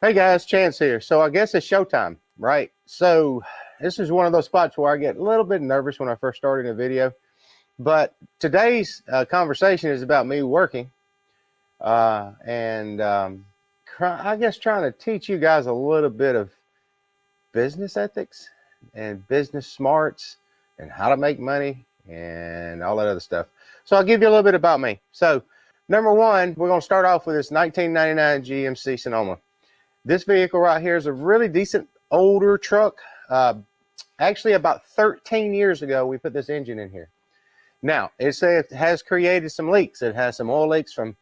Hey guys, Chance here. So I guess it's showtime, right? So this is one of those spots where I get a little bit nervous when I first started a video. But today's conversation is about me working and I guess trying to teach you guys a little bit of business ethics and business smarts and how to make money and all that other stuff. So I'll give you a little bit about me. So number one, we're going to start off with this 1999 GMC Sonoma. This vehicle right here is a really decent older truck. Actually, about 13 years ago, we put this engine in here. Now, it has created some leaks. It has some oil leaks from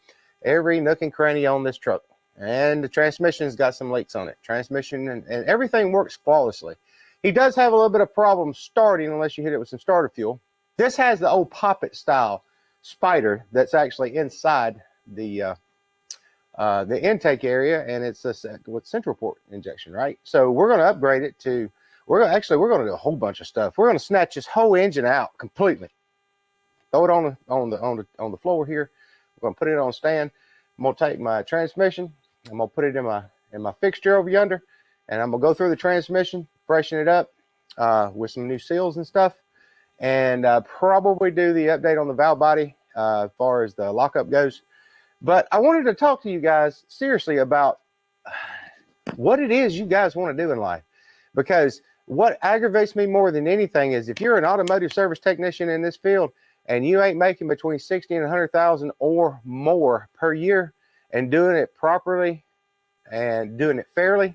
every nook and cranny on this truck. And the transmission's got some leaks on it. Transmission and everything works flawlessly. He does have a little bit of problem starting unless you hit it with some starter fuel. This has the old Poppet style spider that's actually inside the intake area, and it's with central port injection, right? So we're going to upgrade it to, we're going to do a whole bunch of stuff. We're going to snatch this whole engine out completely. Throw it on the floor here. We're going to put it on a stand. I'm going to take my transmission. I'm going to put it in my fixture over yonder, and I'm going to go through the transmission, freshen it up with some new seals and stuff, and probably do the update on the valve body as far as the lockup goes. But I wanted to talk to you guys seriously about what it is you guys want to do in life. Because what aggravates me more than anything is if you're an automotive service technician in this field and you ain't making between 60 and 100,000 or more per year and doing it properly and doing it fairly.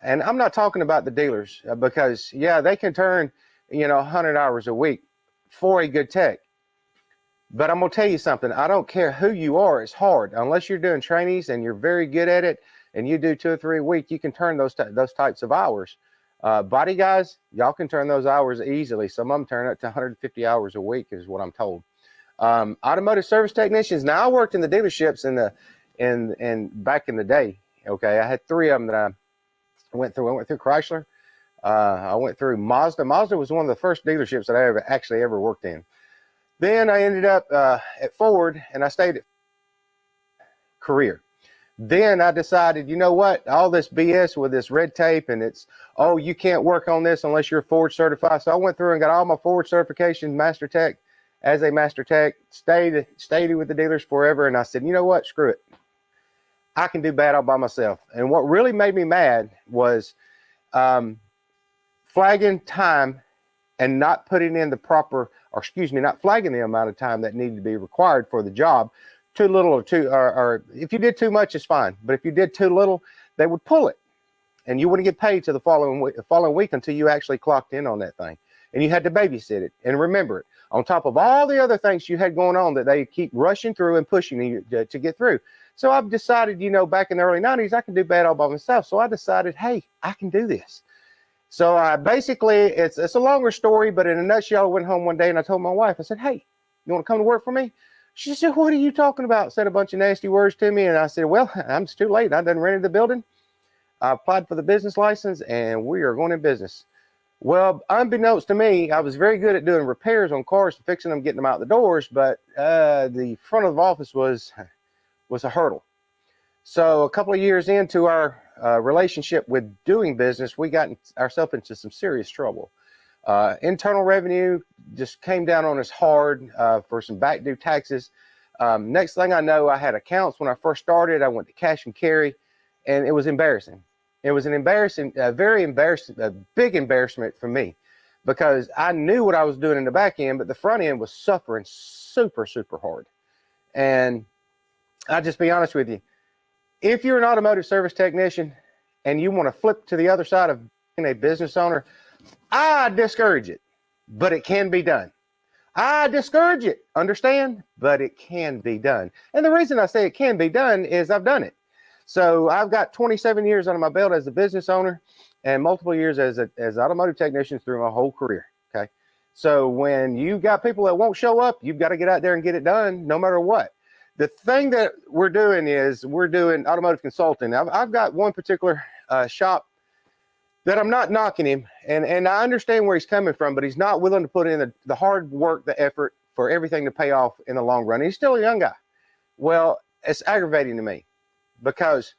And I'm not talking about the dealers because, yeah, they can turn, 100 hours a week for a good tech. But I'm going to tell you something. I don't care who you are. It's hard. Unless you're doing trainees and you're very good at it and you do 2 or 3 a week, you can turn those types of hours. Body guys, y'all can turn those hours easily. Some of them turn up to 150 hours a week is what I'm told. Automotive service technicians. Now, I worked in the dealerships back in the day. Okay, I had 3 of them that I went through. I went through Chrysler. I went through Mazda. Mazda was one of the first dealerships that I ever worked in. Then I ended up at Ford, and I stayed at career. Then I decided, you know what? All this BS with this red tape and it's, oh, you can't work on this unless you're Ford certified. So I went through and got all my Ford certification, Master Tech, as a Master Tech, stayed with the dealers forever. And I said, you know what? Screw it. I can do bad all by myself. And what really made me mad was flagging time and not putting in the proper, not flagging the amount of time that needed to be required for the job. Too little or if you did too much, it's fine. But if you did too little, they would pull it. And you wouldn't get paid till the following week until you actually clocked in on that thing. And you had to babysit it and remember it. On top of all the other things you had going on that they keep rushing through and pushing you to get through. So I've decided, back in the early 90s, I can do bad all by myself. So I decided, hey, I can do this. So basically, it's a longer story, but in a nutshell, I went home one day and I told my wife, I said, hey, you want to come to work for me? She said, what are you talking about? Said a bunch of nasty words to me. And I said, well, I'm just too late. I done rented the building. I applied for the business license and we are going in business. Well, unbeknownst to me, I was very good at doing repairs on cars, fixing them, getting them out the doors. But the front of the office was a hurdle. So a couple of years into our relationship with doing business, we got ourselves into some serious trouble. Internal revenue just came down on us hard for some back due taxes. Next thing I know, I had accounts when I first started. I went to cash and carry, and it was embarrassing. It was a big embarrassment for me because I knew what I was doing in the back end, but the front end was suffering super, super hard. And I'll just be honest with you. If you're an automotive service technician and you want to flip to the other side of being a business owner, I discourage it, but it can be done. I discourage it, understand? But it can be done. And the reason I say it can be done is I've done it. So I've got 27 years under my belt as a business owner and multiple years as automotive technicians through my whole career, okay? So when you got people that won't show up, you've got to get out there and get it done no matter what. The thing that we're doing is we're doing automotive consulting. I've got one particular shop that I'm not knocking him, and I understand where he's coming from, but he's not willing to put in the hard work, the effort for everything to pay off in the long run. He's still a young guy. Well, it's aggravating to me because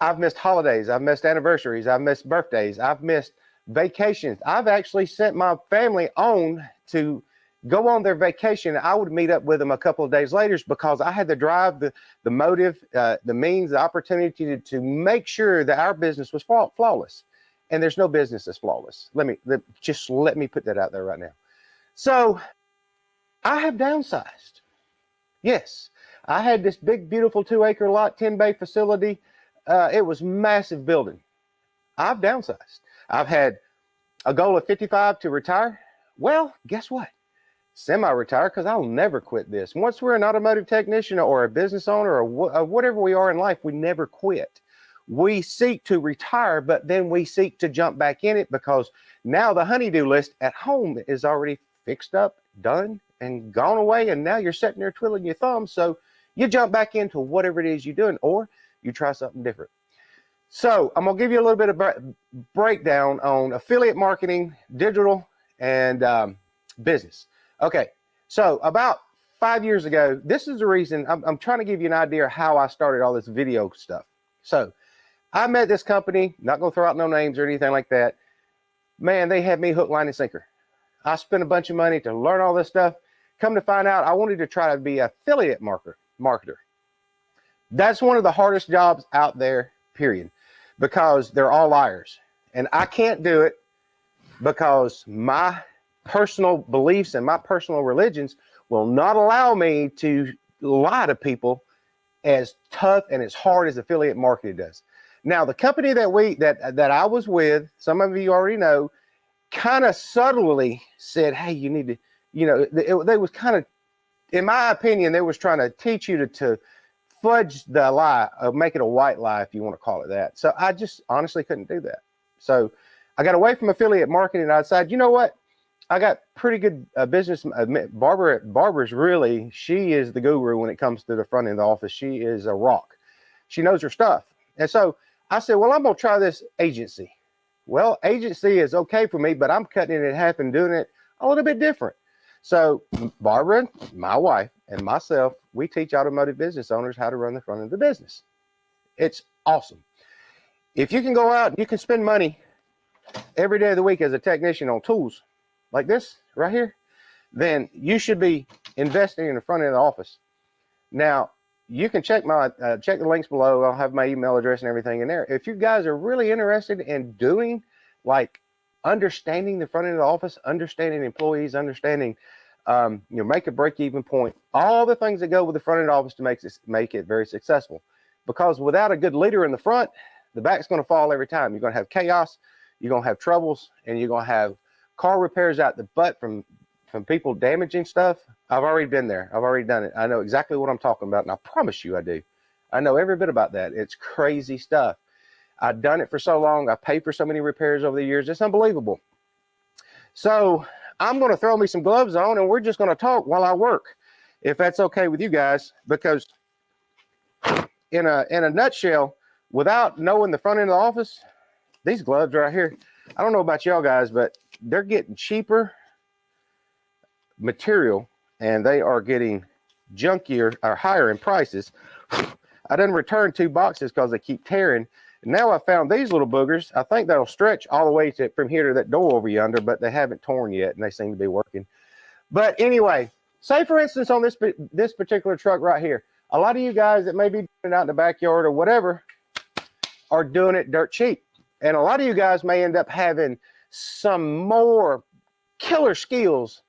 I've missed holidays. I've missed anniversaries. I've missed birthdays. I've missed vacations. I've actually sent my family on to go on their vacation. I would meet up with them a couple of days later because I had the drive, the motive, the means, the opportunity to make sure that our business was flawless. And there's no business that's flawless. Just let me put that out there right now. So I have downsized. Yes, I had this big, beautiful 2-acre lot, 10-bay facility. It was massive building. I've downsized. I've had a goal of 55 to retire. Well, guess what? Semi-retire, because I'll never quit this. Once we're an automotive technician or a business owner or whatever we are in life, we never quit. We seek to retire, but then we seek to jump back in it because now the honey-do list at home is already fixed up, done, and gone away, and now you're sitting there twiddling your thumbs. So you jump back into whatever it is you're doing, or you try something different. So I'm gonna give you a little bit of breakdown on affiliate marketing, digital, and business. Okay, so about 5 years ago, this is the reason I'm trying to give you an idea of how I started all this video stuff. So I met this company, not gonna throw out no names or anything like that. Man, they had me hook, line, and sinker. I spent a bunch of money to learn all this stuff. Come to find out, I wanted to try to be an affiliate marketer. That's one of the hardest jobs out there, period, because they're all liars. And I can't do it because my personal beliefs and my personal religions will not allow me to lie to people as tough and as hard as affiliate marketing does. Now, the company that I was with, some of you already know, kind of subtly said, hey, you need to, they was kind of, in my opinion, they was trying to teach you to fudge the lie, or make it a white lie, if you want to call it that. So I just honestly couldn't do that. So I got away from affiliate marketing, and I decided, you know what? I got pretty good business. Barbara's really, she is the guru when it comes to the front end of the office. She is a rock. She knows her stuff. And so I said, well, I'm going to try this agency. Well, agency is okay for me, but I'm cutting it in half and doing it a little bit different. So Barbara, my wife, and myself, we teach automotive business owners how to run the front of the business. It's awesome. If you can go out and you can spend money every day of the week as a technician on tools like this right here, then you should be investing in the front end of the office. Now, you can check check the links below. I'll have my email address and everything in there. If you guys are really interested in doing, like, understanding the front end of the office, understanding employees, understanding make a break-even point, all the things that go with the front end office to make it very successful. Because without a good leader in the front, the back's going to fall every time. You're going to have chaos, you're going to have troubles, and you're going to have car repairs out the butt from people damaging stuff. I've already been there. I've already done it. I know exactly what I'm talking about, and I promise you I do. I know every bit about that. It's crazy stuff. I've done it for so long. I paid for so many repairs over the years. It's unbelievable. So I'm going to throw me some gloves on, and we're just going to talk while I work, if that's okay with you guys, because in a nutshell, without knowing the front end of the office, these gloves right here, I don't know about y'all guys, but they're getting cheaper material, and they are getting junkier or higher in prices. I done returned 2 boxes because they keep tearing. Now I found these little boogers. I think that'll stretch all the way from here to that door over yonder, but they haven't torn yet, and they seem to be working. But anyway, say for instance on this particular truck right here, a lot of you guys that may be doing it out in the backyard or whatever are doing it dirt cheap. And a lot of you guys may end up having some more killer skills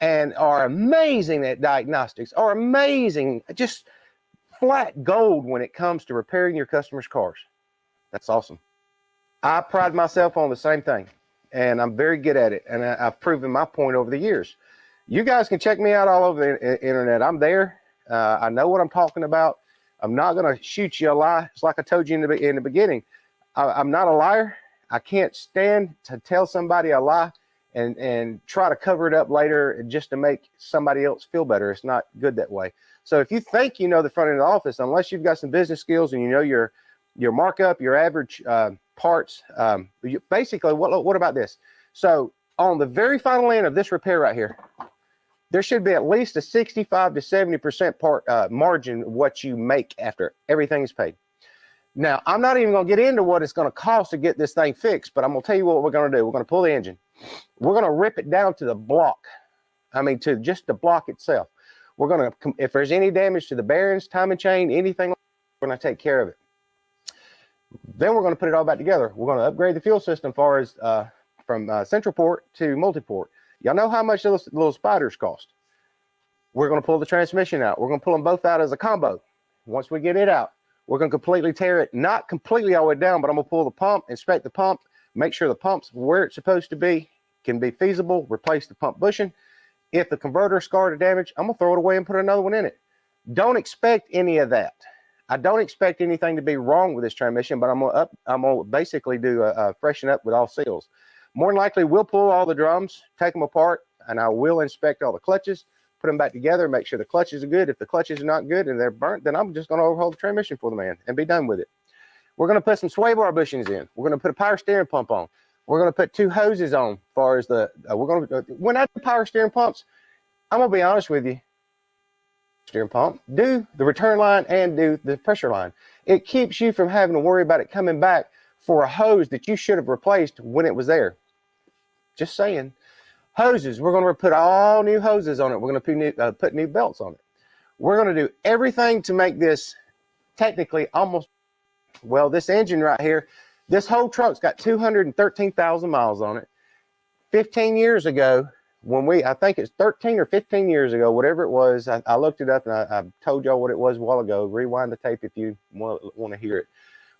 and are amazing at diagnostics, are amazing, just flat gold when it comes to repairing your customers' cars. That's awesome. I pride myself on the same thing, and I'm very good at it, and I've proven my point over the years. You guys can check me out all over the internet. I'm there. I know what I'm talking about. I'm not going to shoot you a lie. It's like I told you in the beginning. I'm not a liar. I can't stand to tell somebody a lie and try to cover it up later just to make somebody else feel better. It's not good that way. So if you think you know the front end of the office, unless you've got some business skills and you know your markup, your average parts, basically, what about this? So on the very final end of this repair right here, there should be at least a 65 to 70% margin of what you make after everything is paid. Now, I'm not even going to get into what it's going to cost to get this thing fixed, but I'm going to tell you what we're going to do. We're going to pull the engine. We're going to rip it down to the block. I mean, to just the block itself. We're going to, if there's any damage to the bearings, timing chain, anything, we're going to take care of it. Then we're going to put it all back together. We're going to upgrade the fuel system as far as from central port to multi-port. Y'all know how much those little spiders cost. We're going to pull the transmission out. We're going to pull them both out as a combo. Once we get it out, we're going to completely tear it, not completely all the way down, but I'm going to pull the pump, inspect the pump, make sure the pump's where it's supposed to be, can be feasible, replace the pump bushing. If the converter scarred or damaged, I'm going to throw it away and put another one in it. Don't expect any of that. I don't expect anything to be wrong with this transmission, but I'm going to basically do a freshen up with all seals. More than likely, we'll pull all the drums, take them apart, and I will inspect all the clutches, put them back together, make sure the clutches are good. If the clutches are not good and they're burnt, then I'm just going to overhaul the transmission for the man and be done with it. We're going to put some sway bar bushings in. We're going to put a power steering pump on. We're going to put 2 hoses on as far as the, when I do power steering pumps, I'm going to be honest with you, steering pump, do the return line and do the pressure line. It keeps you from having to worry about it coming back for a hose that you should have replaced when it was there. Just saying. Hoses, we're going to put all new hoses on it. We're going to put new belts on it. We're going to do everything to make this technically almost, well, this engine right here, this whole truck's got 213,000 miles on it. 15 years ago, when I think it's 13 or 15 years ago, whatever it was, I looked it up and I told y'all what it was a while ago. Rewind the tape if you want to hear it.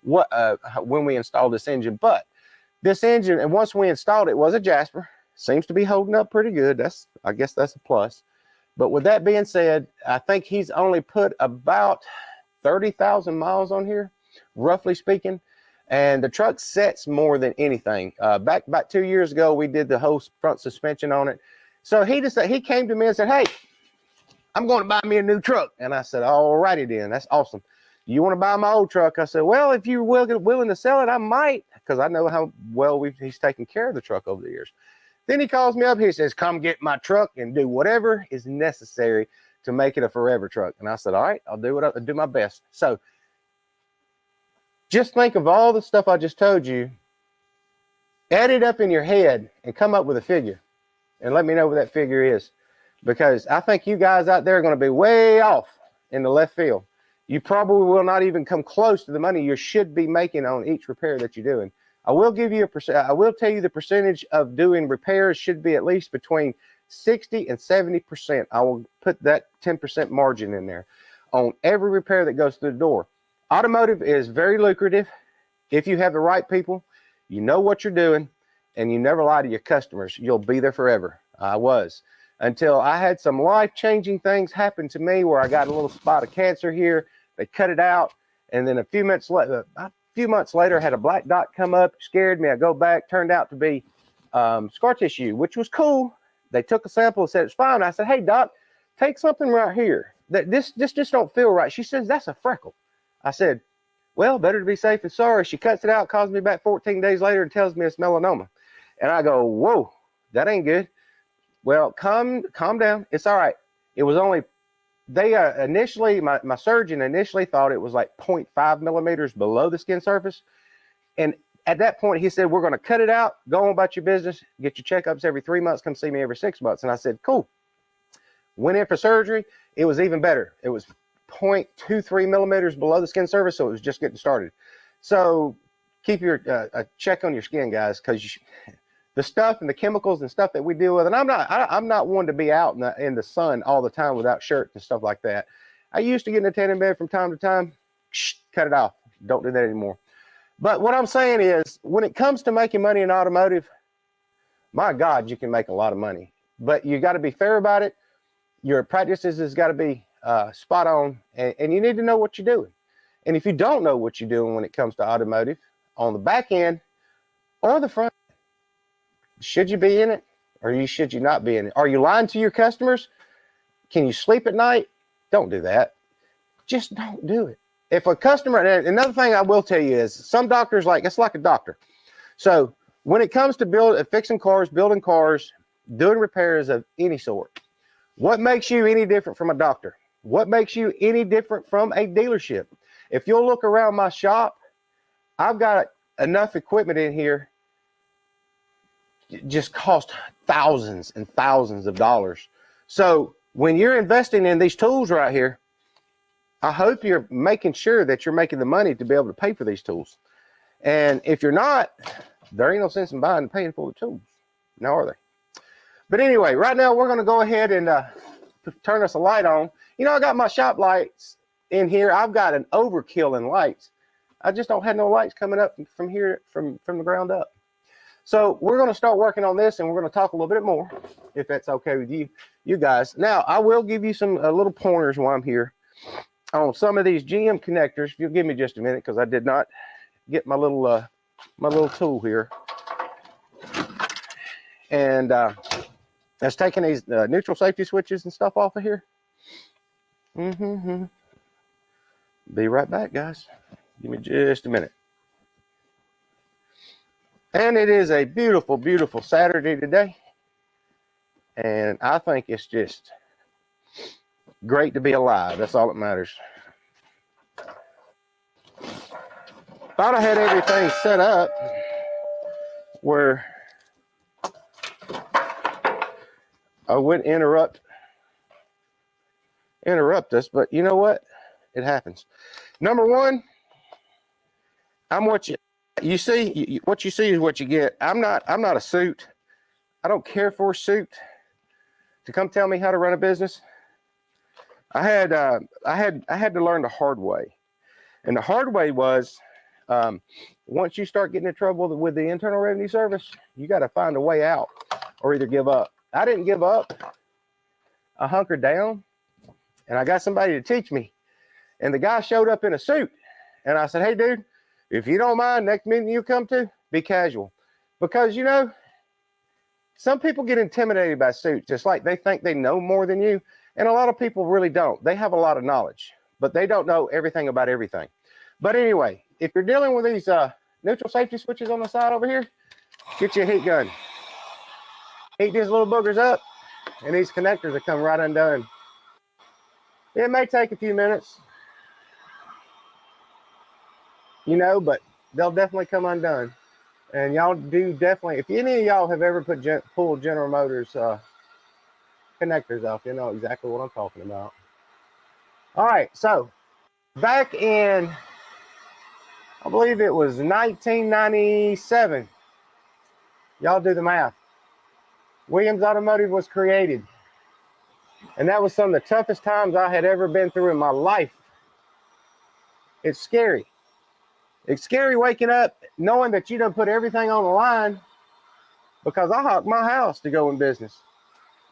When we installed this engine. But this engine, and once we installed it, was a Jasper. Seems to be holding up pretty good. I guess that's a plus. But with that being said, I think he's only put about 30,000 miles on here, roughly speaking. And the truck sets more than anything. Back about 2 years ago, we did the whole front suspension on it. So he came to me and said, "Hey, I'm going to buy me a new truck." And I said, "All righty then, that's awesome. You want to buy my old truck?" I said, "Well, if you're willing to sell it, I might," because I know how well he's taken care of the truck over the years. Then he calls me up. He says, "Come get my truck and do whatever is necessary to make it a forever truck." And I said, "All right, I'll do my best." So just think of all the stuff I just told you, add it up in your head and come up with a figure and let me know what that figure is, because I think you guys out there are going to be way off in the left field. You probably will not even come close to the money you should be making on each repair that you're doing. I will tell you the percentage of doing repairs should be at least between 60 and 70%. I will put that 10% margin in there on every repair that goes through the door. Automotive is very lucrative if you have the right people, you know what you're doing, and you never lie to your customers. You'll be there forever. I was, until I had some life-changing things happen to me where I got a little spot of cancer here. They cut it out, and then a few months later, had a black dot come up, scared me. I go back, turned out to be scar tissue, which was cool. They took a sample and said it's fine. I said, "Hey doc, take something right here. This just don't feel right." She says, "That's a freckle." I said, "Well, better to be safe than sorry." She cuts it out, calls me back 14 days later and tells me it's melanoma. And I go, "Whoa, that ain't good." "Well, calm down. It's all right." It was only, they initially, my surgeon initially thought it was like 0.5 millimeters below the skin surface. And at that point, he said, "We're going to cut it out, go on about your business, get your checkups every 3 months, come see me every 6 months. And I said, "Cool." Went in for surgery. It was even better. It was 0.23 millimeters below the skin surface, so it was just getting started. So keep your check on your skin, guys, because the stuff and the chemicals and stuff that we deal with, and I'm not one to be out in the sun all the time without shirts and stuff like that. I used to get in a tanning bed from time to time. Cut it off. Don't do that anymore. But what I'm saying is, when it comes to making money in automotive, my God, you can make a lot of money. But you got to be fair about it. Your practices has got to be spot on, and you need to know what you're doing. And if you don't know what you're doing when it comes to automotive, on the back end or the front, should you be in it or should you not be in it? Are you lying to your customers? Can you sleep at night? Don't do that. Just don't do it. If a customer, another thing I will tell you is, some doctors, it's like a doctor. So when it comes to fixing cars, building cars, doing repairs of any sort, what makes you any different from a doctor? What makes you any different from a dealership? If you'll look around my shop, I've got enough equipment in here, just cost thousands and thousands of dollars. So when you're investing in these tools right here, I hope you're making sure that you're making the money to be able to pay for these tools. And if you're not, there ain't no sense in buying and paying for the tools. Now are they? But anyway, right now we're going to go ahead and turn us a light on. You know, I got my shop lights in here. I've got an overkill in lights. I just don't have no lights coming up from here, from the ground up. So we're going to start working on this, and we're going to talk a little bit more, if that's okay with you guys. Now, I will give you some little pointers while I'm here on some of these GM connectors. If you'll give me just a minute, because I did not get my little tool here. And that's taking these neutral safety switches and stuff off of here. Be right back, guys. Give me just a minute. And it is a beautiful, beautiful Saturday today. And I think it's just great to be alive. That's all that matters. Thought I had everything set up where I wouldn't interrupt us, but you know what? It happens. Number one, I'm what you see. What you see is what you get. I'm not a suit. I don't care for a suit to come tell me how to run a business. I had to learn the hard way, and the hard way was once you start getting in trouble with the Internal Revenue Service, you got to find a way out or either give up. I didn't give up. I hunkered down, and I got somebody to teach me. And the guy showed up in a suit, and I said, "Hey, dude, if you don't mind, next meeting you come to, be casual," because you know, some people get intimidated by suits, just like they think they know more than you. And a lot of people really don't. They have a lot of knowledge, but they don't know everything about everything. But anyway, if you're dealing with these neutral safety switches on the side over here, get you a heat gun. Heat these little boogers up, and these connectors will come right undone. It may take a few minutes, you know, but they'll definitely come undone. And y'all do definitely, if any of y'all have ever pulled General Motors connectors off, you know exactly what I'm talking about. All right, so back in, I believe it was 1997, y'all do the math, Williams Automotive was created. And that was some of the toughest times I had ever been through in my life. It's scary. It's scary waking up knowing that you done put everything on the line, because I hawked my house to go in business.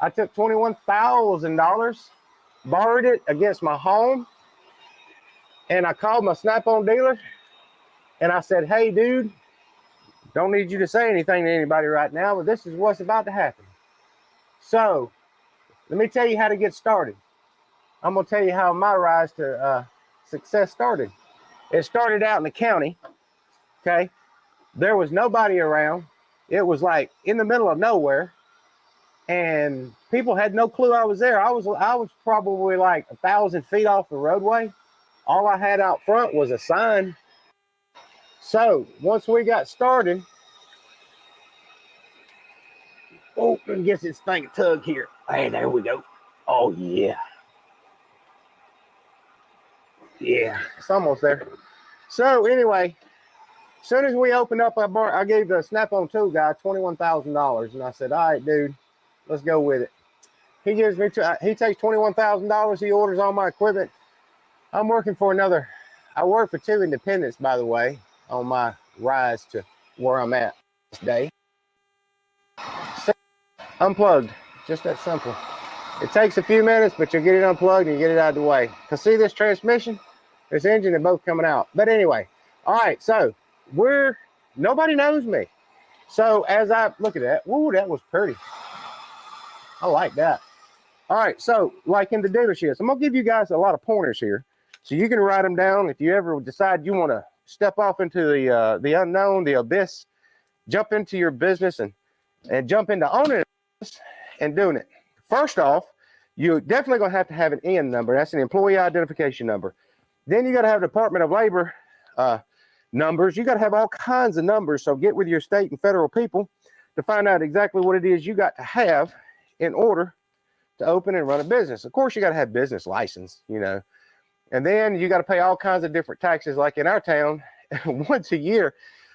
I took $21,000, borrowed it against my home, and I called my Snap-on dealer, and I said, "Hey, dude, don't need you to say anything to anybody right now, but this is what's about to happen. So let me tell you how to get started. I'm going to tell you how my rise to success started. It started out in the county, okay? There was nobody around. It was like in the middle of nowhere, and people had no clue I was there. I was probably like 1,000 feet off the roadway. All I had out front was a sign. So once we got started, oh, let me get this thing a tug here. Hey, there we go. Oh yeah. Yeah, it's almost there. So anyway, as soon as we opened up, I gave the Snap-on tool guy $21,000, and I said, "All right, dude, let's go with it." He gives me, he takes $21,000. He orders all my equipment. I'm working for another. I work for two independents, by the way, on my rise to where I'm at this day. Unplugged, just that simple. It takes a few minutes, but you'll get it unplugged and you get it out of the way. Because see this transmission, this engine, they're both coming out. But anyway, all right, so nobody knows me. So as I look at that, woo, that was pretty. I like that. All right, so like in the dealerships, I'm gonna give you guys a lot of pointers here, so you can write them down. If you ever decide you want to step off into the unknown, the abyss, jump into your business and jump into owning it and doing it. First off, you're definitely gonna have to have an EIN number. That's an employee identification number. Then you got to have Department of Labor numbers. You got to have all kinds of numbers. So get with your state and federal people to find out exactly what it is you got to have in order to open and run a business. Of course, you got to have business license, you know, and then you got to pay all kinds of different taxes. Like in our town, once a year,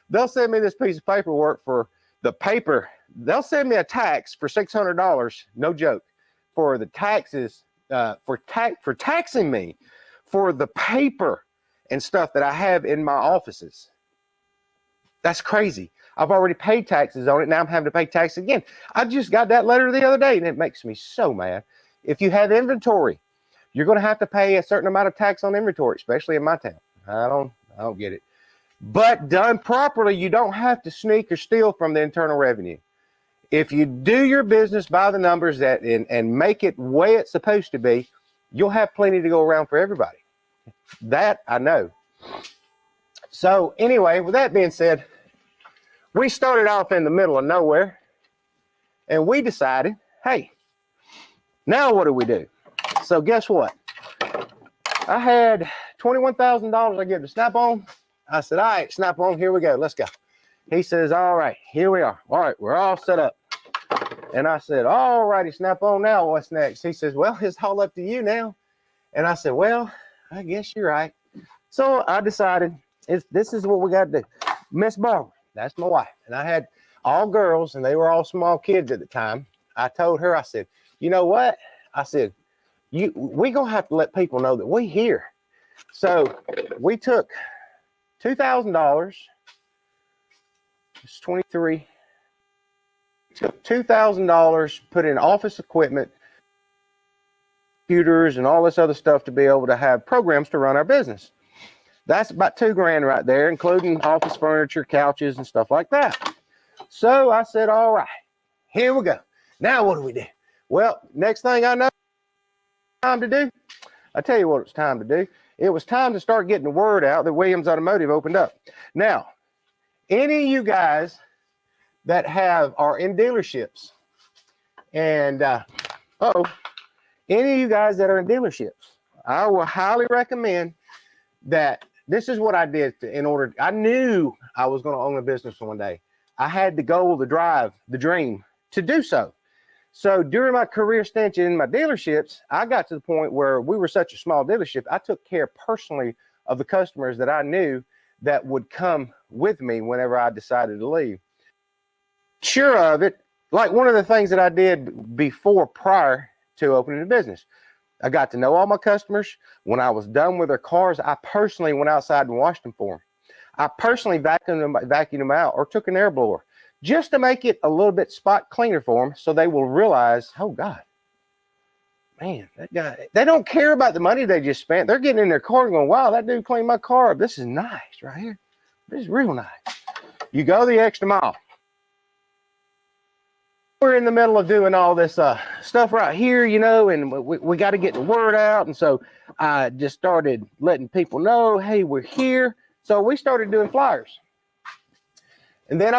they'll send me this piece of paperwork for the paper. They'll send me a tax for $600, no joke, for the taxes, for taxing me for the paper and stuff that I have in my offices. That's crazy. I've already paid taxes on it. Now I'm having to pay tax again. I just got that letter the other day, and it makes me so mad. If you have inventory, you're going to have to pay a certain amount of tax on inventory, especially in my town. I don't get it. But done properly, you don't have to sneak or steal from the internal revenue. If you do your business by the numbers and make it the way it's supposed to be, you'll have plenty to go around for everybody. That I know. So anyway, with that being said, we started off in the middle of nowhere, and we decided, hey, now what do we do? So guess what? I had $21,000 I gave to Snap-on. I said, all right, Snap-on, here we go. Let's go. He says, all right, here we are. All right, we're all set up. And I said, all righty, Snap-on, now what's next? He says, well, it's all up to you now. And I said, well, I guess you're right. So I decided this is what we got to do. Miss Barbara, that's my wife. And I had all girls, and they were all small kids at the time. I told her, I said, you know what? I said, we going to have to let people know that we here. So we took $2,000. It's 23. Took $2,000, put in office equipment, computers, and all this other stuff to be able to have programs to run our business. That's about $2,000 right there, including office furniture, couches, and stuff like that. So I said, all right, here we go. Now what do we do? Well, next thing I know, time to do. I tell you what it was time to do. It was time to start getting the word out that Williams Automotive opened up. Now, any of you guys that are in dealerships, and any of you guys that are in dealerships, I will highly recommend that. This is what I did I knew I was going to own a business one day. I had the goal, the drive, the dream to do so. So during my career stint in my dealerships, I got to the point where we were such a small dealership, I took care personally of the customers that I knew that would come with me whenever I decided to leave. Sure of it, like one of the things that I did prior to opening the business, I got to know all my customers. When I was done with their cars, I personally went outside and washed them for them. I personally vacuumed them out or took an air blower just to make it a little bit spot cleaner for them, so they will realize, oh God, man, that guy, they don't care about the money they just spent. They're getting in their car and going, wow, that dude cleaned my car up. This is nice right here. This is real nice. You go the extra mile. We're in the middle of doing all this stuff right here, you know, and we got to get the word out. And so I just started letting people know, hey, we're here. So we started doing flyers. And then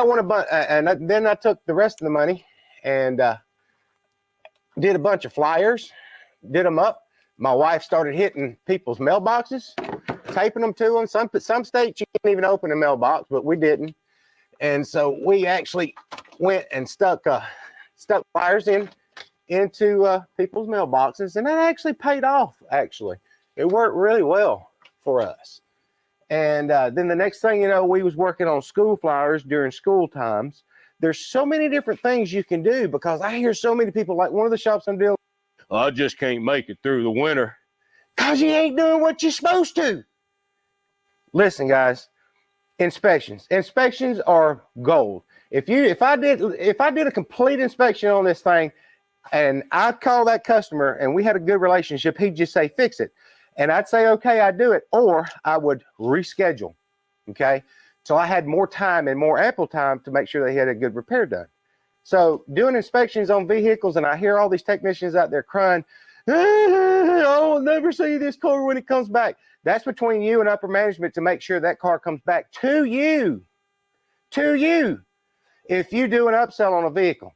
then I took the rest of the money and did a bunch of flyers, did them up. My wife started hitting people's mailboxes, taping them to them. Some states you can't even open a mailbox, but we didn't. And so we actually went and stuck flyers into people's mailboxes, and that actually paid off. Actually, it worked really well for us. And then the next thing you know, we was working on school flyers during school times. There's so many different things you can do, because I hear so many people, like one of the shops I'm dealing with, I just can't make it through the winter because you ain't doing what you're supposed to. Listen, guys, inspections are gold. If I did a complete inspection on this thing, and I'd call that customer and we had a good relationship, he'd just say, fix it. And I'd say, okay, I do it. Or I would reschedule. Okay. So I had more time and more ample time to make sure they had a good repair done. So doing inspections on vehicles, and I hear all these technicians out there crying, I'll never see this car when it comes back. That's between you and upper management to make sure that car comes back to you. If you do an upsell on a vehicle,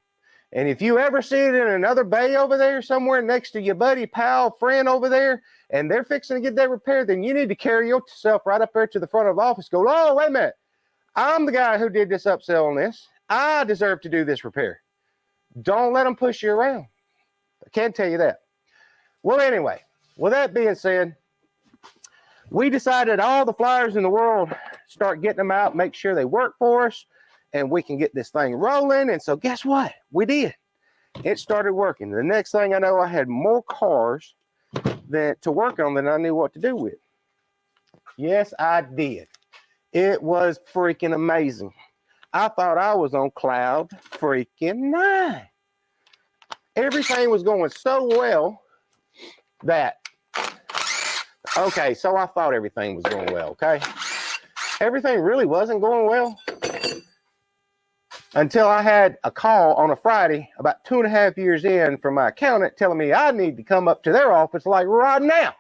And if you ever see it in another bay over there somewhere next to your buddy, pal, friend over there, and they're fixing to get that repaired, then you need to carry yourself right up there to the front of the office. Go, oh, wait a minute. I'm the guy who did this upsell on this. I deserve to do this repair. Don't let them push you around. I can't tell you that. Well, anyway, with that being said, we decided all the flyers in the world, start getting them out, make sure they work for us, and we can get this thing rolling. And so guess what? We did. It started working. The next thing I know, I had more cars to work on than I knew what to do with. Yes, I did. It was freaking amazing. I thought I was on cloud freaking 9. Everything was going so well that, okay, so I thought everything was going well, okay? Everything really wasn't going well until I had a call on a Friday about 2.5 years in from my accountant telling me I need to come up to their office like right now.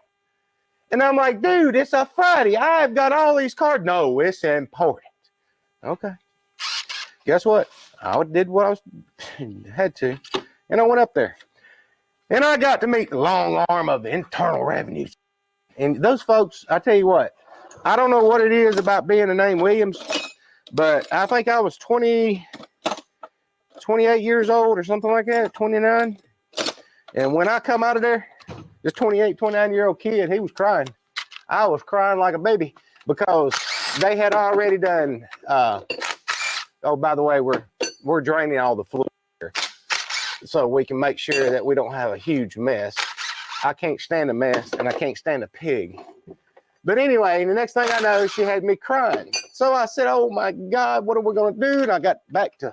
And I'm like, dude, it's a Friday. I've got all these cards. No, it's important. Okay. Guess what? I did what I was had to, and I went up there. And I got to meet the long arm of the Internal Revenue. And those folks, I tell you what, I don't know what it is about being the name Williams, but I think I was 28 years old or something like that, 29. And when I come out of there, this 28, 29-year-old kid, he was crying. I was crying like a baby because they had already done, oh, by the way, we're draining all the fluid here so we can make sure that we don't have a huge mess. I can't stand a mess, and I can't stand a pig. But anyway, the next thing I know, she had me crying. So I said, oh my God, what are we going to do? And I got back to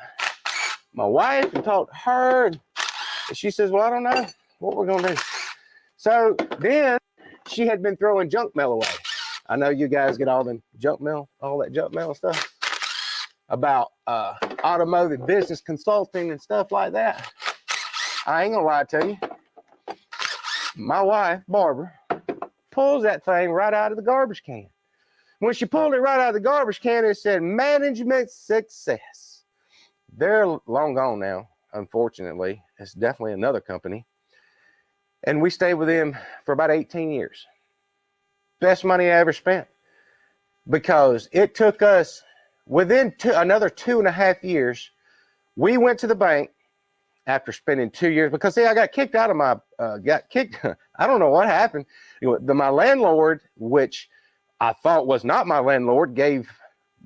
my wife and talked to her. And she says, well, I don't know what we're going to do. So then she had been throwing junk mail away. I know you guys get all the junk mail, all that junk mail stuff about automotive business consulting and stuff like that. I ain't gonna lie to you. My wife, Barbara, pulls that thing right out of the garbage can. When she pulled it right out of the garbage can, it said management success. They're long gone now, unfortunately. It's definitely another company. And we stayed with them for about 18 years. Best money I ever spent. Because it took us, within another 2.5 years, we went to the bank after spending 2 years. Because, see, I got kicked out of my, I don't know what happened. My landlord, which I thought was not my landlord, gave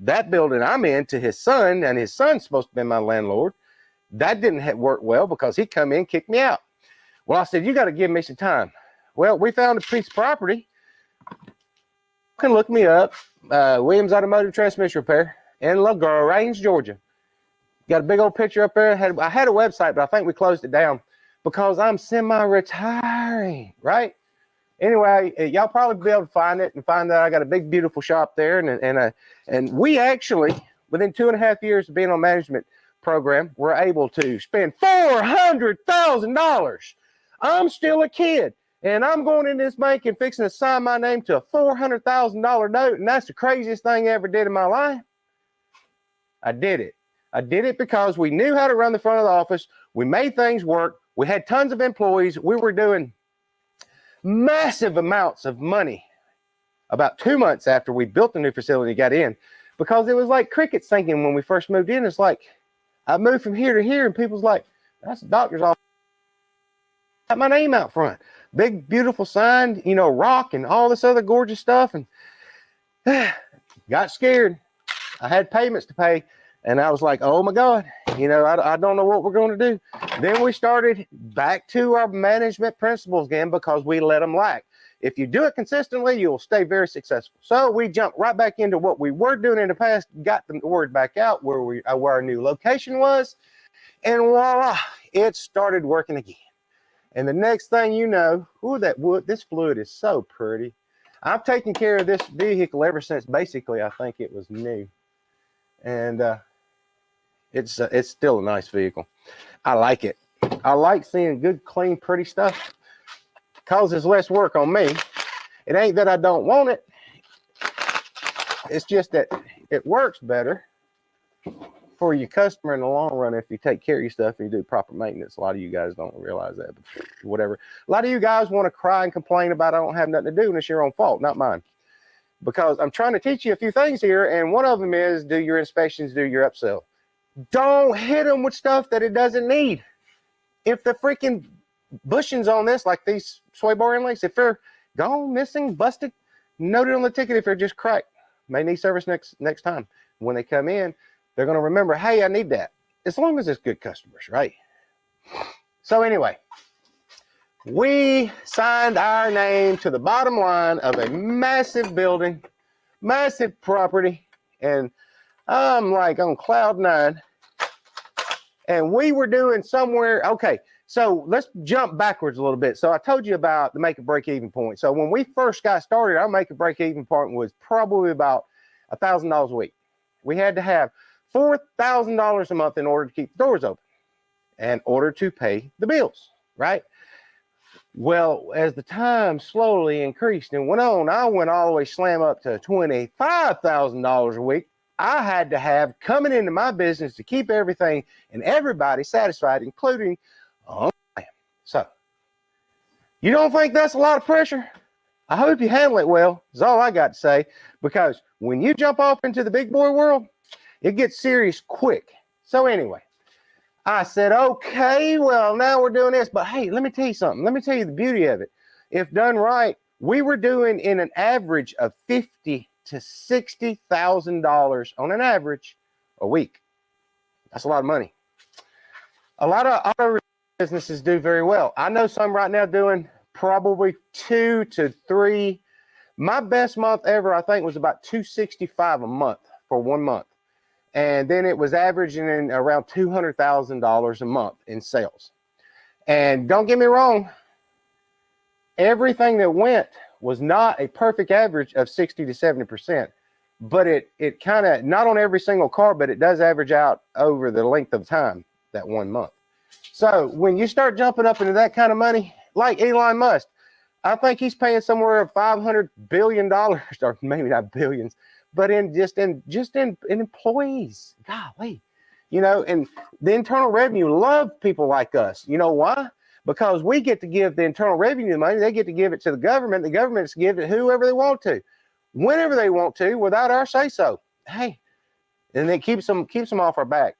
that building I'm in to his son, and his son's supposed to be my landlord. That didn't work well because he come in and kicked me out. Well, I said, you got to give me some time. Well, we found a piece of property. You can look me up, Williams Automotive Transmission Repair in LaGrange, Georgia. Got a big old picture up there. I had a website, but I think we closed it down because I'm semi-retiring, right? Anyway, y'all probably be able to find it and find that I got a big, beautiful shop there. And we actually, within 2.5 years of being on management program, were able to spend $400,000. I'm still a kid, and I'm going in this bank and fixing to sign my name to a $400,000 note, and that's the craziest thing I ever did in my life. I did it. I did it because we knew how to run the front of the office. We made things work. We had tons of employees. We were doing massive amounts of money about 2 months after we built the new facility and got in, because it was like crickets thinking when we first moved in. It's like, I moved from here to here, and people's like, that's the doctor's office. Got my name out front. Big, beautiful sign, rock and all this other gorgeous stuff. And got scared. I had payments to pay. And I was like, oh my God, I don't know what we're going to do. Then we started back to our management principles again because we let them lack. If you do it consistently, you'll stay very successful. So we jumped right back into what we were doing in the past, got the word back out where our new location was. And voila, it started working again. And the next thing you know, this fluid is so pretty. I've taken care of this vehicle ever since basically I think it was new. And it's still a nice vehicle. I like it. I like seeing good, clean, pretty stuff. Causes less work on me. It ain't that I don't want it. It's just that it works better for your customer in the long run if you take care of your stuff and you do proper maintenance. A lot of you guys don't realize that, but whatever. A lot of you guys want to cry and complain about I don't have nothing to do, and it's your own fault, not mine. Because I'm trying to teach you a few things here, and one of them is do your inspections, do your upsell. Don't hit them with stuff that it doesn't need. If the freaking bushings on this, like these sway bar inlays, if they're gone, missing, busted, note it on the ticket if they're just cracked. May need service next time. When they come in, they're going to remember, hey, I need that. As long as it's good customers, right? So anyway, we signed our name to the bottom line of a massive building, massive property, and I'm like on cloud nine. And we were doing somewhere, okay, so let's jump backwards a little bit. So I told you about the make a break even point. So when we first got started, our make a break even point was probably about $1,000 a week. We had to have $4,000 a month in order to keep the doors open, in order to pay the bills, right? Well, as the time slowly increased and went on, I went all the way slam up to $25,000 a week. I had to have coming into my business to keep everything and everybody satisfied, including so you don't think that's a lot of pressure? I hope you handle it well, is all I got to say, because when you jump off into the big boy world, it gets serious quick. So anyway, I said, okay, well, now we're doing this, but hey, let me tell you something. Let me tell you the beauty of it. If done right, we were doing in an average of $50,000 to $60,000 on an average a week. That's a lot of money. A lot of auto businesses do very well. I know some right now doing probably 2 to 3. My best month ever, I think, was about $265 a month for 1 month. And then it was averaging in around $200,000 a month in sales. And don't get me wrong, everything that went was not a perfect average of 60 to 70%, but it kind of, not on every single car, but it does average out over the length of time, that 1 month. So when you start jumping up into that kind of money, like Elon Musk, I think he's paying somewhere of $500 billion, or maybe not billions, but in employees. Golly, you know, and the Internal Revenue love people like us. You know why? Because we get to give the Internal Revenue money. They get to give it to the government. The government's give it to whoever they want to, whenever they want to, without our say so. Hey, and it keeps them off our back.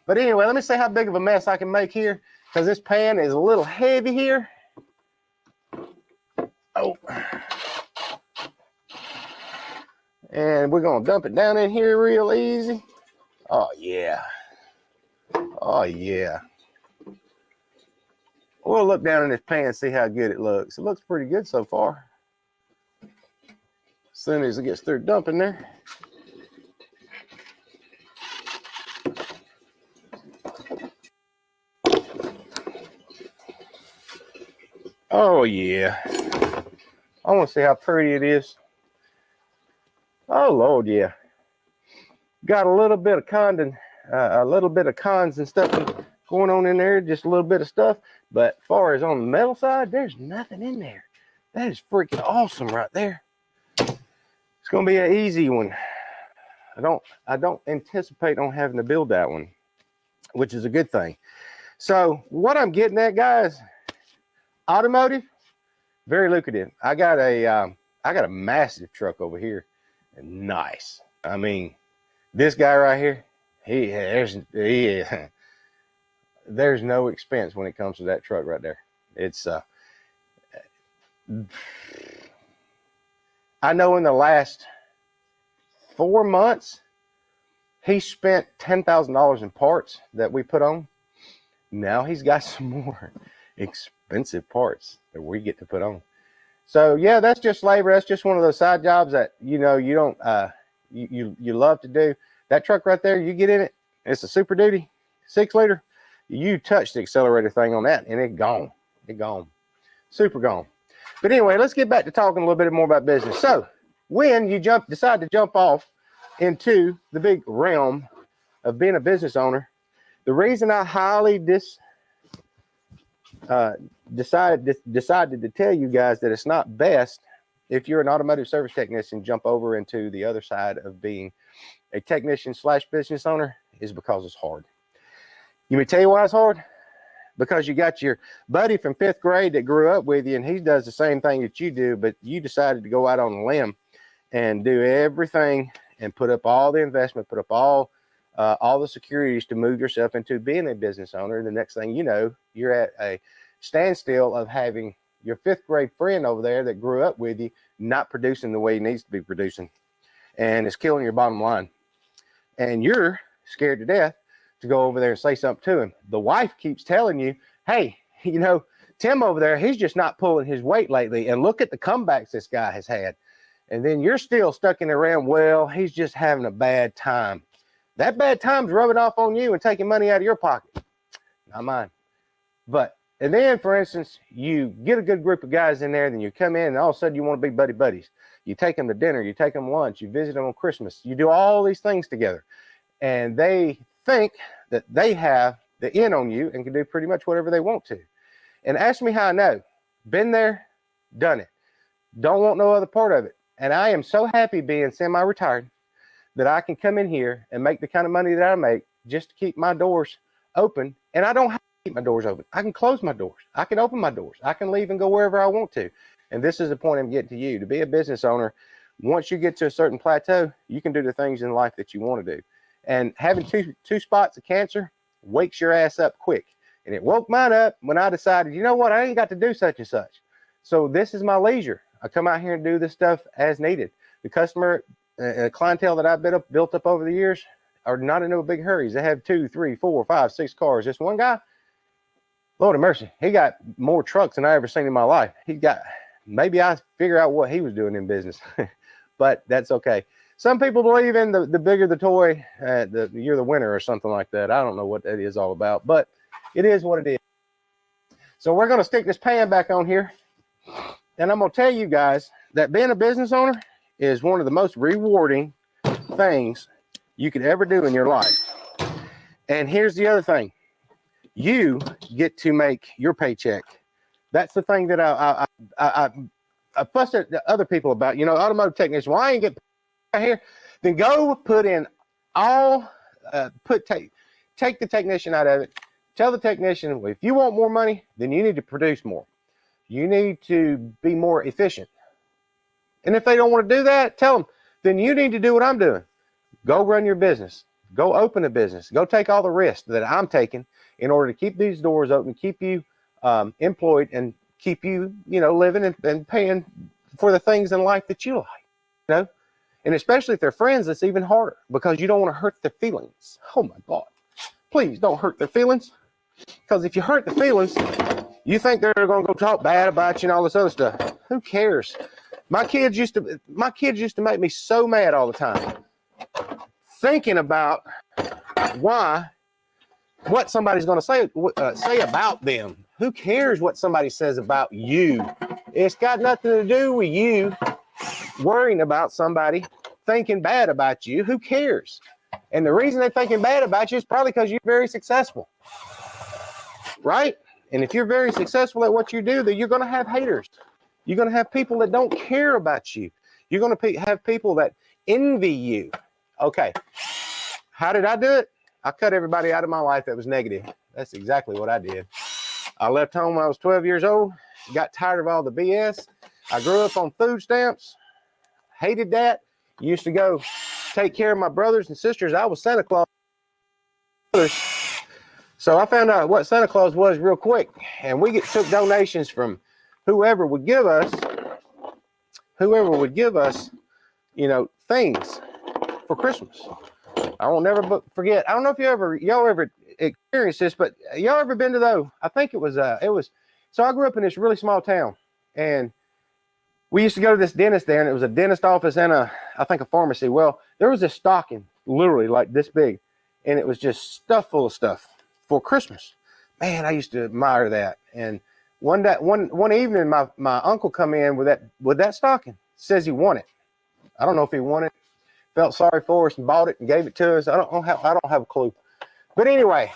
But anyway, let me see how big of a mess I can make here, because this pan is a little heavy here. Oh. And we're going to dump it down in here real easy. Oh, yeah. Oh, yeah. We'll look down in this pan and see how good it looks. It looks pretty good so far. As soon as it gets through dumping there. Oh, yeah. I want to see how pretty it is. Oh, Lord, yeah. Got a little bit of cons and stuff going on in there, just a little bit of stuff. But as far as on the metal side, there's nothing in there. That is freaking awesome right there. It's gonna be an easy one. I don't anticipate on having to build that one, which is a good thing. So what I'm getting at, guys, automotive, very lucrative. I got a massive truck over here, and nice. I mean, this guy right here, there's no expense when it comes to that truck right there. It's I know in the last 4 months, he spent $10,000 in parts that we put on. Now he's got some more expensive parts that we get to put on. So yeah, that's just labor. That's just one of those side jobs that, you know, you don't you love to do. That truck right there, you get in it, it's a Super Duty 6-liter. You touch the accelerator thing on that and it gone. Super gone. But anyway, let's get back to talking a little bit more about business. So when you decide to jump off into the big realm of being a business owner, the reason I highly decided to tell you guys that it's not best, if you're an automotive service technician, jump over into the other side of being a technician / business owner, is because it's hard. You may tell you why it's hard? Because you got your buddy from 5th grade that grew up with you, and he does the same thing that you do, but you decided to go out on a limb and do everything and put up all the investment, put up all the securities to move yourself into being a business owner. And the next thing you know, you're at a standstill of having your 5th grade friend over there that grew up with you not producing the way he needs to be producing, and it's killing your bottom line. And you're scared to death to go over there and say something to him. The wife keeps telling you, hey, you know, Tim over there, he's just not pulling his weight lately, and look at the comebacks this guy has had. And then you're still stuck in around, well, he's just having a bad time. That bad time's rubbing off on you and taking money out of your pocket, not mine. But, and then, for instance, you get a good group of guys in there, then you come in and all of a sudden you want to be buddy buddies. You take them to dinner, you take them lunch, you visit them on Christmas, you do all these things together. And they think that they have the in on you and can do pretty much whatever they want to. And ask me how I know. Been there, done it. Don't want no other part of it. And I am so happy being semi-retired that I can come in here and make the kind of money that I make just to keep my doors open. And I don't have to keep my doors open. I can close my doors. I can open my doors. I can leave and go wherever I want to. And this is the point I'm getting to you. To be a business owner, once you get to a certain plateau, you can do the things in life that you want to do. And having two spots of cancer wakes your ass up quick. And it woke mine up when I decided, you know what, I ain't got to do such and such. So this is my leisure. I come out here and do this stuff as needed. The customer clientele that I've built up over the years are not in no big hurries. They have 2, 3, 4, 5, 6 cars. This one guy, Lord of mercy, he got more trucks than I ever seen in my life. He got, maybe I figure out what he was doing in business, but that's okay. Some people believe in the bigger the toy, you're the winner or something like that. I don't know what that is all about, but it is what it is. So we're going to stick this pan back on here. And I'm going to tell you guys that being a business owner is one of the most rewarding things you could ever do in your life. And here's the other thing. You get to make your paycheck. That's the thing that I fuss at other people about. You know, automotive technician, well, I ain't get paid here. Then go put in all, take the technician out of it. Tell the technician, well, if you want more money, then you need to produce more. You need to be more efficient. And if they don't want to do that, tell them, then you need to do what I'm doing. Go run your business. Go open a business. Go take all the risks that I'm taking in order to keep these doors open, keep you employed, and keep you, you know, living and paying for the things in life that you like. You know, and especially if they're friends, it's even harder because you don't want to hurt their feelings. Oh my God! Please don't hurt their feelings, because if you hurt the feelings, you think they're going to go talk bad about you and all this other stuff. Who cares? My kids used to make me so mad all the time, thinking about what somebody's going to say about them. Who cares what somebody says about you? It's got nothing to do with you worrying about somebody thinking bad about you. Who cares? And the reason they're thinking bad about you is probably because you're very successful, right? And if you're very successful at what you do, then you're going to have haters. You're going to have people that don't care about you. You're going to have people that envy you. Okay. How did I do it? I cut everybody out of my life that was negative. That's exactly what I did. I left home when I was 12 years old. Got tired of all the BS. I grew up on food stamps. Hated that. Used to go take care of my brothers and sisters. I was Santa Claus. So I found out what Santa Claus was real quick. And we took donations from whoever would give us, you know, things for Christmas. I won't never forget. I don't know if y'all ever experienced this, but y'all ever been to those? I think it was, so I grew up in this really small town, and we used to go to this dentist there, and it was a dentist office and I think a pharmacy. Well, there was this stocking, literally like this big, and it was just stuffed full of stuff for Christmas. Man, I used to admire that. And one evening, my uncle come in with that stocking. Says he won it. I don't know if he won it. Felt sorry for us and bought it and gave it to us. I don't have a clue. But anyway,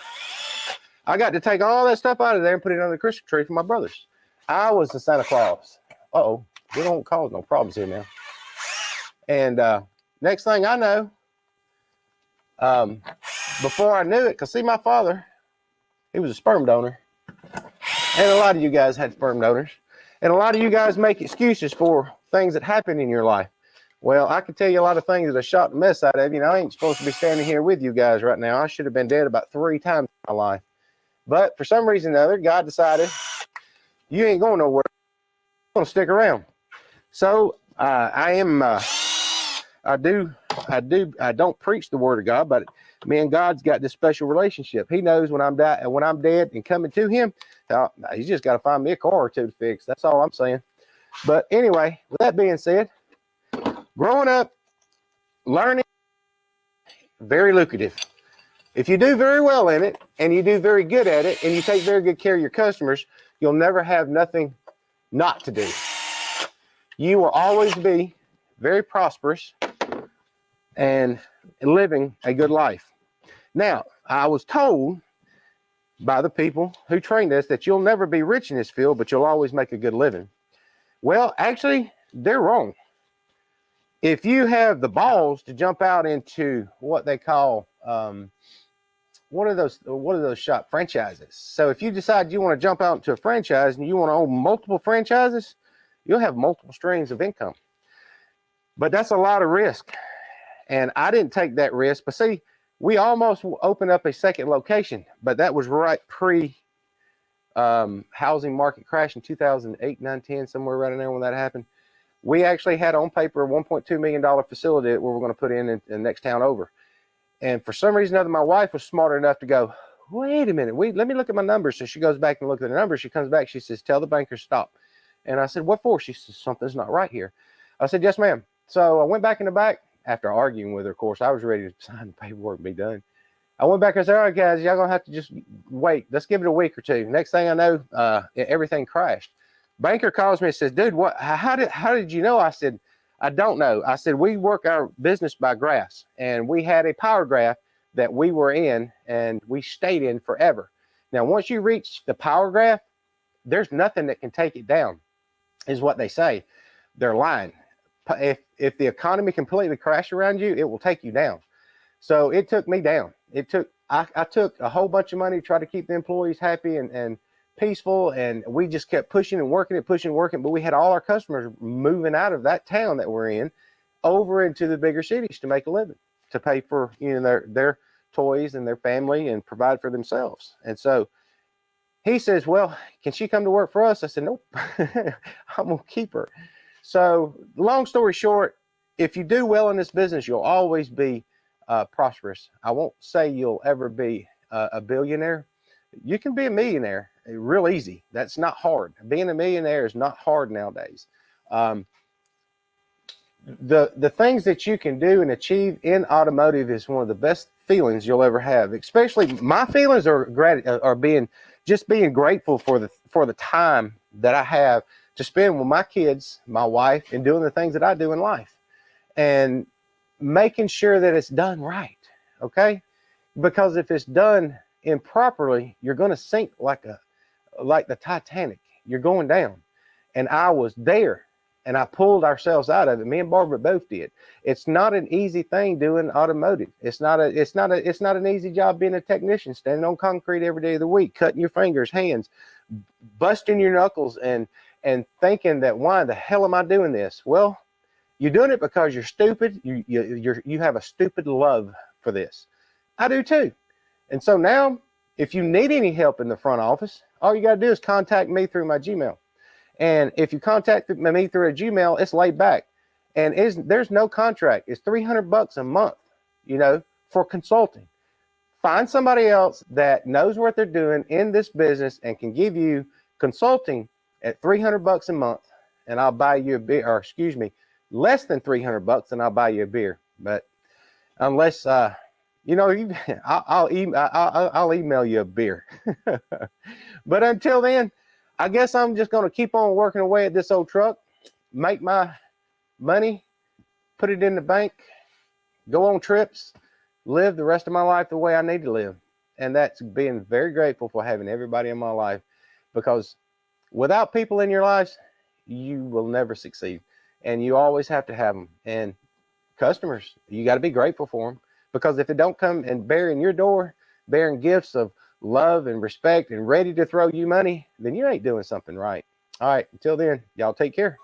I got to take all that stuff out of there and put it under the Christmas tree for my brothers. I was the Santa Claus. Uh-oh, we don't cause no problems here now. And next thing I know, before I knew it, because see, my father, he was a sperm donor. And a lot of you guys had sperm donors. And a lot of you guys make excuses for things that happen in your life. Well, I can tell you a lot of things that I shot the mess out of. You know, I ain't supposed to be standing here with you guys right now. I should have been dead about 3 times in my life. But for some reason or other, God decided, you ain't going nowhere. You're going to stick around. So I don't preach the word of God, but me and God's got this special relationship. He knows when I'm dead and coming to him. He's just got to find me a car or two to fix. That's all I'm saying. But anyway, with that being said, growing up, learning, very lucrative. If you do very well in it and you do very good at it and you take very good care of your customers, you'll never have nothing not to do. You will always be very prosperous and living a good life. Now, I was told by the people who trained us that you'll never be rich in this field, but you'll always make a good living. Well, actually, they're wrong. If you have the balls to jump out into what they call what are those shop franchises? So if you decide you want to jump out into a franchise and you want to own multiple franchises, you'll have multiple streams of income. But that's a lot of risk. And I didn't take that risk. But see, we almost opened up a second location, but that was right pre housing market crash in 2008, 9, 10, somewhere right in there when that happened. We actually had on paper a $1.2 million facility that we were going to put in the next town over. And for some reason or other, my wife was smart enough to go, wait a minute, let me look at my numbers. So she goes back and looks at the numbers. She comes back, she says, tell the banker stop. And I said, what for? She says, something's not right here. I said, yes, ma'am. So I went back in the back after arguing with her. Of course, I was ready to sign the paperwork and be done. I went back and said, all right, guys, y'all going to have to just wait. Let's give it a week or two. Next thing I know, everything crashed. Banker calls me and says, dude, how did you know? I said, I don't know. I said, we work our business by graphs, and we had a power graph that we were in and we stayed in forever. Now, once you reach the power graph, there's nothing that can take it down, is what they say. They're lying. If the economy completely crashed around you, it will take you down. So it took me down. I took a whole bunch of money to try to keep the employees happy and peaceful, and we just kept pushing and working, but we had all our customers moving out of that town that we're in over into the bigger cities to make a living, to pay for their toys and their family and provide for themselves. And so he says, well, can she come to work for us? I said, nope. I'm gonna keep her. So long story short, if you do well in this business, you'll always be prosperous. I won't say you'll ever be a billionaire. You can be a millionaire real easy. That's not hard. Being a millionaire is not hard nowadays. The things that you can do and achieve in automotive is one of the best feelings you'll ever have. Especially my feelings are being grateful for the time that I have to spend with my kids, my wife, and doing the things that I do in life, and making sure that it's done right. Okay, because if it's done improperly, you're going to sink like the Titanic. You're going down. And I was there, and I pulled ourselves out of it. Me and Barbara both did. It's not an easy thing doing automotive. It's not an easy job being a technician, standing on concrete every day of the week, cutting your fingers, hands, busting your knuckles, and thinking that, why the hell am I doing this? Well, you're doing it because you're stupid. You have a stupid love for this. I do too. And so now, if you need any help in the front office, all you got to do is contact me through my Gmail. And if you contact me through a Gmail, it's laid back. And there's no contract. It's $300 a month, for consulting. Find somebody else that knows what they're doing in this business and can give you consulting at $300 a month, and I'll buy you a beer, or excuse me, less than $300, and I'll buy you a beer. But unless I'll email you a beer. But until then, I guess I'm just going to keep on working away at this old truck, make my money, put it in the bank, go on trips, live the rest of my life the way I need to live. And that's being very grateful for having everybody in my life, because without people in your lives, you will never succeed. And you always have to have them. And customers, you got to be grateful for them, Because if it don't come and bearing your door, bearing gifts of love and respect and ready to throw you money, then you ain't doing something right. All right, until then, y'all take care.